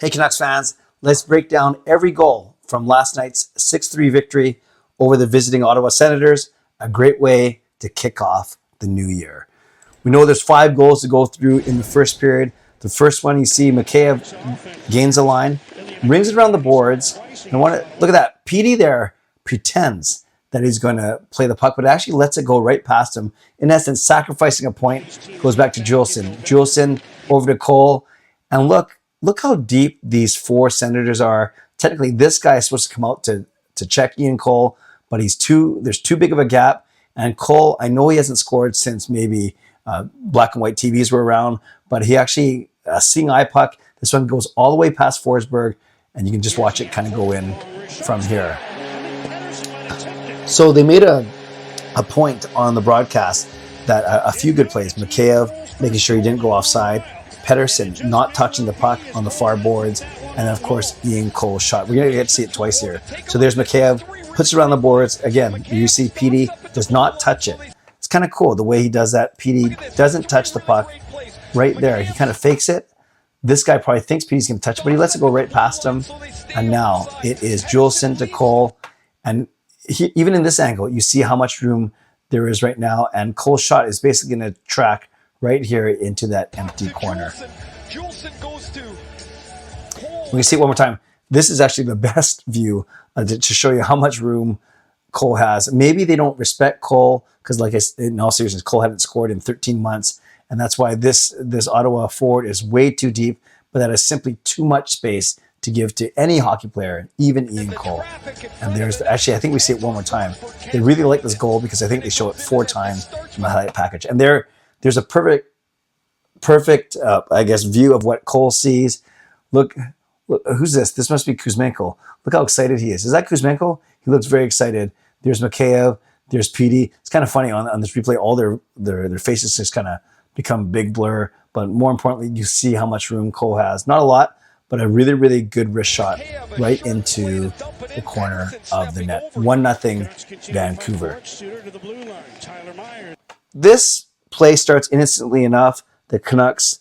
Hey Canucks fans, let's break down every goal from last night's 6-3 victory over the visiting Ottawa Senators, a great way to kick off the new year. We know there's 5 goals to go through in the first period. The first one, you see Mikheyev gains a line, brings it around the boards. And look at that. Petey there pretends that he's going to play the puck, but actually lets it go right past him. In essence, sacrificing a point, goes back to Juleson. Juleson over to Cole. And look how deep these 4 Senators are. Technically, this guy is supposed to come out to check Ian Cole, but there's too big of a gap. And Cole, I know he hasn't scored since maybe black and white TVs were around, but he actually, seeing eye puck, this one goes all the way past Forsberg, and you can just watch it kind of go in from here. So they made a point on the broadcast that a few good plays, Mikheyev making sure he didn't go offside, Pettersson not touching the puck on the far boards, and of course Ian Cole's shot. We're going to get to see it twice here. So there's Mikheyev, puts it around the boards. Again, you see Petey does not touch it. It's kind of cool the way he does that. Petey doesn't touch the puck right there. He kind of fakes it. This guy probably thinks Petey's going to touch it, but he lets it go right past him. And now it is Juleson to Cole. And even in this angle, you see how much room there is right now. And Cole's shot is basically going to track right here into that empty corner. We can see it one more time. This is actually the best view to show you how much room Cole has. Maybe they don't respect Cole because, like I said, in all seriousness, Cole hadn't scored in 13 months. And that's why this Ottawa forward is way too deep, but that is simply too much space to give to any hockey player, even Ian Cole. And actually, I think we see it one more time. They really like this goal because I think they show it 4 times in the highlight package. And there's a perfect, I guess, view of what Cole sees. Look, who's this? This must be Kuzmenko. Look how excited he is. Is that Kuzmenko? He looks very excited. There's Mikheyev. There's Petey. It's kind of funny on this replay. All their faces just kind of become big blur. But more importantly, you see how much room Cole has. Not a lot, but a really, really good wrist shot right into the corner of the net. 1-0 Vancouver. This play starts innocently enough. The Canucks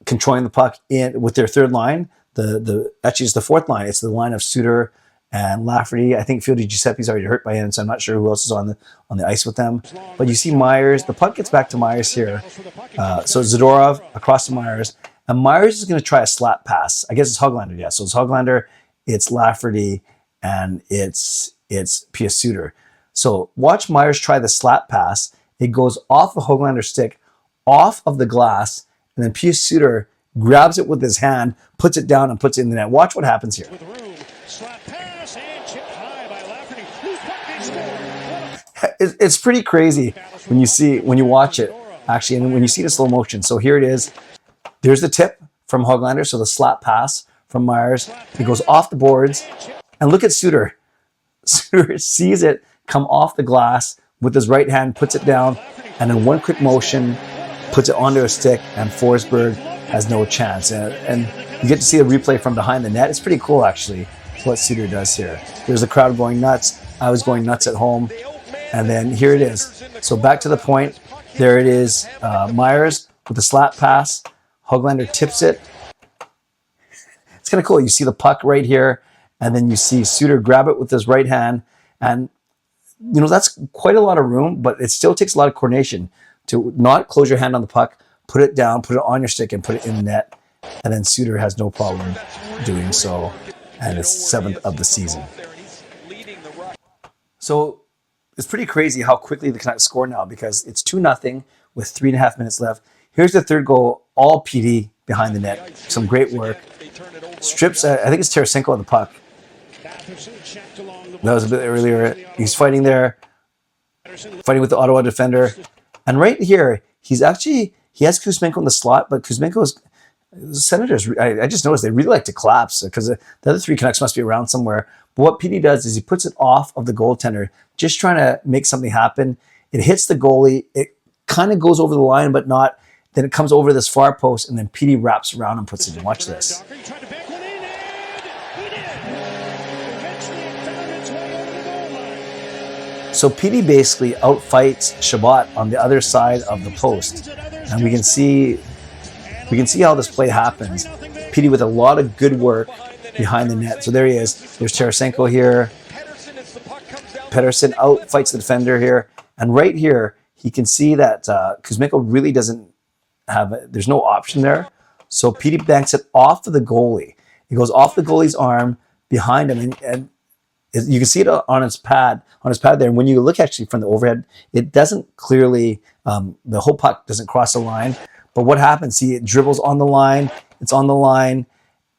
controlling the puck in with their third line. Actually, it's the fourth line. It's the line of Suter and Lafferty. I think Fieldy Giuseppe's already hurt by him, so I'm not sure who else is on the ice with them. But you see Myers. The puck gets back to Myers here. So Zadorov across to Myers. And Myers is going to try a slap pass. I guess it's Höglander, yeah. So it's Höglander, it's Lafferty, and it's Pius Suter. So watch Myers try the slap pass. It goes off of Höglander's stick, off of the glass, and then Pius Suter grabs it with his hand, puts it down, and puts it in the net. Watch what happens here. It's pretty crazy when you watch it, actually, and when you see the slow motion. So here it is. There's the tip from Höglander, so the slap pass from Myers. It goes off the boards, and look at Suter. Suter sees it come off the glass with his right hand, puts it down, and in one quick motion, puts it onto a stick, and Forsberg has no chance. And you get to see a replay from behind the net. It's pretty cool, actually, what Suter does here. There's the crowd going nuts. I was going nuts at home. And then here it is. So back to the point. There it is. Myers with the slap pass. Höglander tips it. It's kind of cool. You see the puck right here, and then you see Suter grab it with his right hand. And, that's quite a lot of room, but it still takes a lot of coordination to not close your hand on the puck, put it down, put it on your stick, and put it in the net. And then Suter has no problem doing so. And it's 7th of the season. So it's pretty crazy how quickly the Canucks score now because it's 2-0 with 3.5 minutes left. Here's the third goal, all PD behind the net. Some great work. Strips, I think it's Tarasenko on the puck. That was a bit earlier. He's fighting there, fighting with the Ottawa defender. And right here, he has Kuzmenko in the slot, but Kuzmenko's Senators, I just noticed they really like to collapse because the other 3 Canucks must be around somewhere. But what PD does is he puts it off of the goaltender, just trying to make something happen. It hits the goalie. It kind of goes over the line, but not. Then it comes over this far post, and then PD wraps around and puts it in. Watch this. So PD basically outfights Shabbat on the other side of the post. And we can see how this play happens. Petey with a lot of good work behind the net. So there he is. There's Tarasenko here. Pedersen out fights the defender here. And right here, he can see that Kuzmenko really doesn't have it. There's no option there. So Petey banks it off of the goalie. It goes off the goalie's arm behind him, and you can see it on his pad there. And when you look actually from the overhead, it doesn't clearly, the whole puck doesn't cross the line. But what happens? See, it dribbles on the line. It's on the line.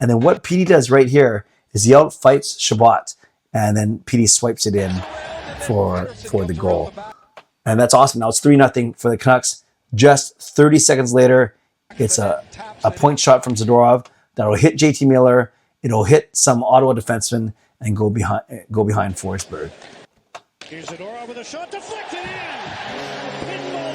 And then what Petey does right here is he outfights Chabot. And then Petey swipes it in for the goal. And that's awesome. Now it's 3-0 for the Canucks. Just 30 seconds later, it's a point shot from Zadorov that'll hit JT Miller. It'll hit some Ottawa defenseman and go behind Forsberg. Here's Zadorov with a shot deflected in.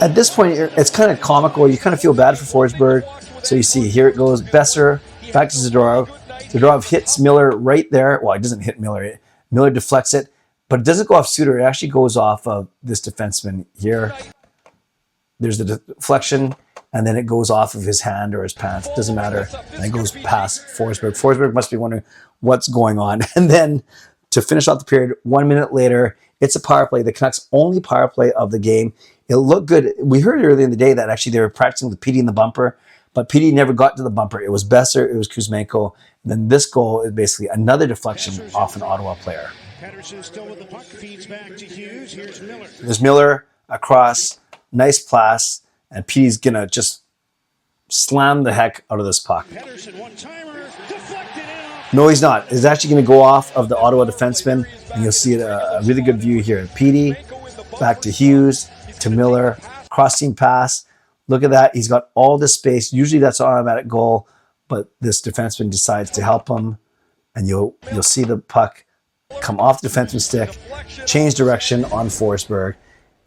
At this point, it's kind of comical. You kind of feel bad for Forsberg. So you see, here it goes. Besser back to Zadorov. Zadorov hits Miller right there. Well, it doesn't hit Miller. Miller deflects it, but it doesn't go off Suter. It actually goes off of this defenseman here. There's the deflection, and then it goes off of his hand or his pants. It doesn't matter. And it goes past Forsberg. Forsberg must be wondering what's going on. And then to finish off the period, 1 minute later, it's a power play. The Canucks' only power play of the game. It looked good. We heard earlier in the day that actually they were practicing with Petey in the bumper, but Petey never got to the bumper. It was Besser, it was Kuzmenko. And then this goal is basically another deflection off an Ottawa player. Pedersen still with the puck, feeds back to Hughes. Here's Miller. There's Miller across, nice pass, and Petey's gonna just slam the heck out of this puck. Pedersen, one-timer, deflected in. No, he's not. It's actually going to go off of the Ottawa defenseman, and you'll see a really good view here. Petey, back to Hughes, to Miller, cross-team pass. Look at that. He's got all this space. Usually that's an automatic goal, but this defenseman decides to help him, and you'll see the puck come off the defenseman's stick, change direction on Forsberg,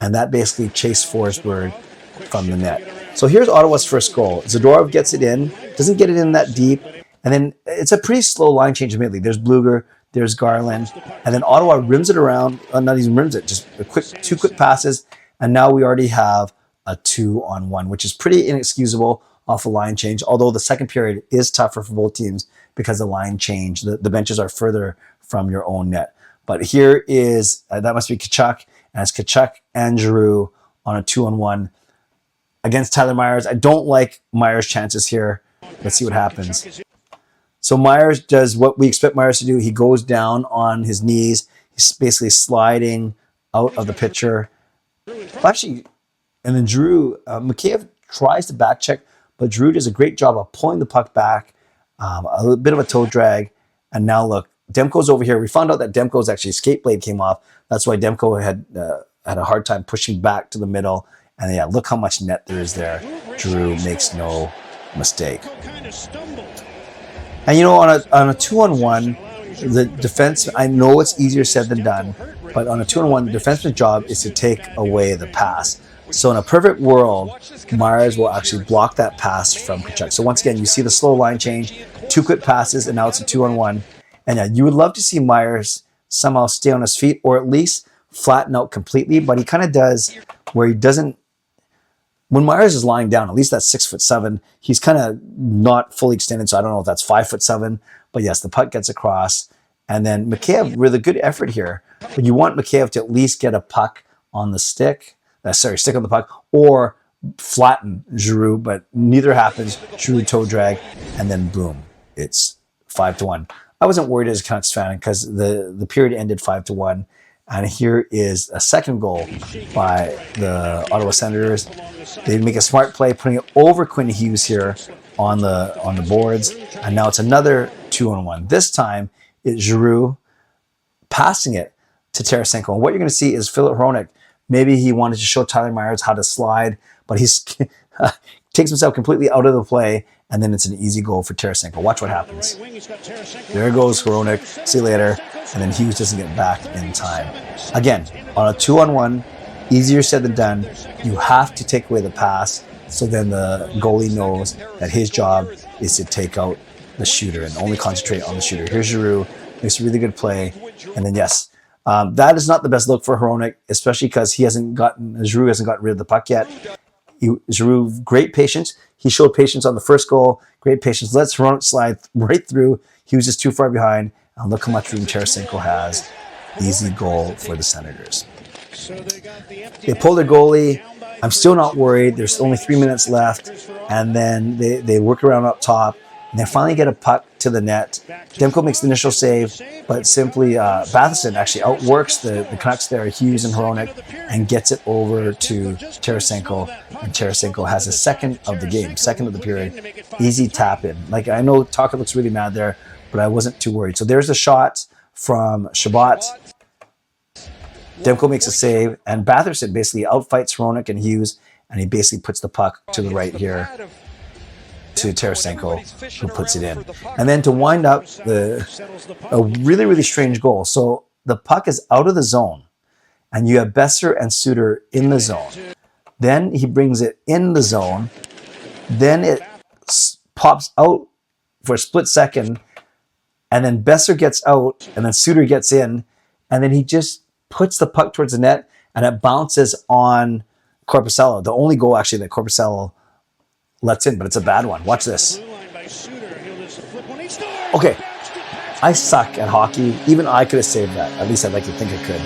and that basically chased Forsberg from the net. So here's Ottawa's first goal. Zadorov gets it in, doesn't get it in that deep, and then it's a pretty slow line change immediately. There's Bluger, there's Garland, and then Ottawa rims it around, not even rims it, just two quick passes, and now we already have a 2-on-1, which is pretty inexcusable off a line change, although the second period is tougher for both teams because the line change, the benches are further from your own net. But here is, that must be Tkachuk, and it's Tkachuk and Giroux on a 2-on-1 against Tyler Myers. I don't like Myers' chances here. Let's see what happens. So Myers does what we expect Myers to do. He goes down on his knees. He's basically sliding out of the pitcher. Actually, and then Drew, Mikheyev tries to back check, but Drew does a great job of pulling the puck back, a little bit of a toe drag. And now look, Demko's over here. We found out that Demko's actually skate blade came off. That's why Demko had a hard time pushing back to the middle. And yeah, look how much net there is there. Drew makes no mistake. And you know, on a 2-on-1, the defense, I know it's easier said than done, but on a 2-on-1, the defenseman's job is to take away the pass. So in a perfect world, Myers will actually block that pass from Tkachuk. So once again, you see the slow line change, two quick passes, and now it's a 2-on-1. And yeah, you would love to see Myers somehow stay on his feet or at least flatten out completely, but he kind of does where he doesn't. When Myers is lying down, at least that's 6'7", he's kind of not fully extended, so I don't know if that's 5'7", but yes, the puck gets across. And then Mikheyev with a good effort here, but you want Mikheyev to at least get a puck on the stick, stick on the puck, or flatten Giroux, but neither happens. Giroux toe drag, and then boom, it's 5-1. I wasn't worried as a Canucks fan because the period ended 5-1. And here is a second goal by the Ottawa Senators. They make a smart play, putting it over Quinn Hughes here on the boards. And now it's another 2-on-1. This time, it's Giroux passing it to Tarasenko. And what you're going to see is Philip Hronek. Maybe he wanted to show Tyler Myers how to slide, but he's takes himself completely out of the play, and then it's an easy goal for Tarasenko. Watch what happens. There goes Hronek. See you later. And then Hughes doesn't get back in time. Again, on a 2-on-1, easier said than done. You have to take away the pass, so then the goalie knows that his job is to take out the shooter and only concentrate on the shooter. Here's Giroux, makes a really good play. And then yes, that is not the best look for Hronek, especially because Giroux hasn't gotten rid of the puck yet. Giroux, great patience. He showed patience on the first goal. Great patience. Let's Hronek slide right through. He was just too far behind. And look how much room Tarasenko has. Easy goal for the Senators. They pull their goalie. I'm still not worried. There's only 3 minutes left. And then they work around up top. And they finally get a puck to the net. Demko makes the initial save, but simply Batherson actually outworks the Canucks there, Hughes and Hronek, and gets it over to Tarasenko. And Tarasenko has a second of the game, second of the period. Easy tap in. Like, I know Tucker looks really mad there, but I wasn't too worried. So there's a shot from Shabbat. Demko makes a save, and Batherson basically outfights Hronek and Hughes, and he basically puts the puck to the right here to Tarasenko, who puts it in. And then to wind up a really, really strange goal. So the puck is out of the zone, and you have Besser and Suter in the zone. Then he brings it in the zone. Then it pops out for a split second, and then Besser gets out, and then Suter gets in, and then he just puts the puck towards the net, and it bounces on Korpisalo. The only goal, actually, that Korpisalo lets in, but it's a bad one. Watch this. Okay, I suck at hockey. Even I could have saved that. At least I'd like to think I could.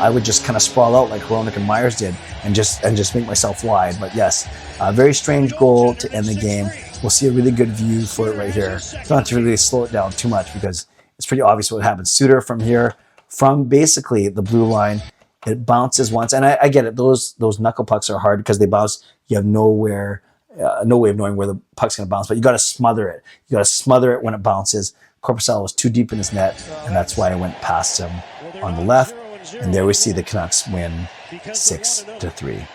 I would just kind of sprawl out like Hronek and Myers did and just make myself wide. But yes, a very strange goal to end the game. We'll see a really good view for it right here. Not to really slow it down too much because it's pretty obvious what happens. Suter from here, from basically the blue line, it bounces once. And I get it. Those knuckle pucks are hard because they bounce. You have no way of knowing where the puck's going to bounce, but you got to smother it. You got to smother it when it bounces. Korpisalo was too deep in his net, and that's why I went past him on the left. And there we see the Canucks win 6-3.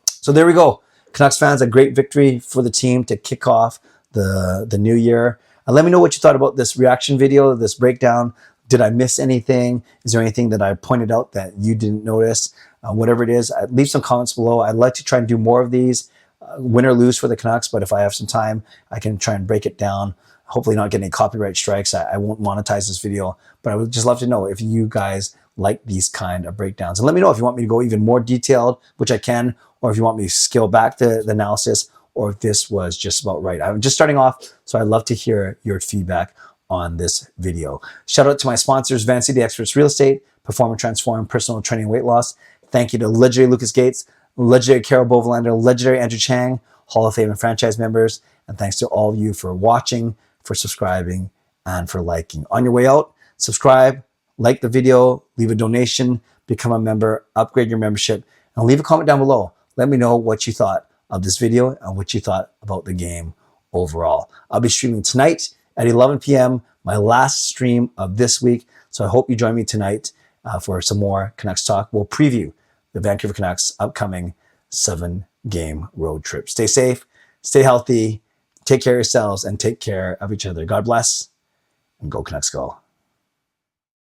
So there we go. Canucks fans, a great victory for the team to kick off the new year. Let me know what you thought about this reaction video, this breakdown. Did I miss anything? Is there anything that I pointed out that you didn't notice? Whatever it is, leave some comments below. I'd like to try and do more of these. Win or lose for the Canucks, but if I have some time, I can try and break it down. Hopefully not get any copyright strikes. I won't monetize this video, but I would just love to know if you guys like these kind of breakdowns. And let me know if you want me to go even more detailed, which I can, or if you want me to scale back the analysis, or if this was just about right. I'm just starting off, so I'd love to hear your feedback on this video. Shout out to my sponsors, Van City Experts Real Estate, Perform and Transform, Personal Training, Weight Loss. Thank you to legendary Lucas Gates, legendary Carol Bovelander, legendary Andrew Chang, Hall of Fame and franchise members. And thanks to all of you for watching, for subscribing, and for liking. On your way out, subscribe, like the video, leave a donation, become a member, upgrade your membership, and leave a comment down below. Let me know what you thought of this video and what you thought about the game overall. I'll be streaming tonight at 11 p.m., my last stream of this week. So I hope you join me tonight for some more Canucks talk. We'll preview the Vancouver Canucks' upcoming 7-game road trip. Stay safe, stay healthy, take care of yourselves, and take care of each other. God bless, and go Canucks go.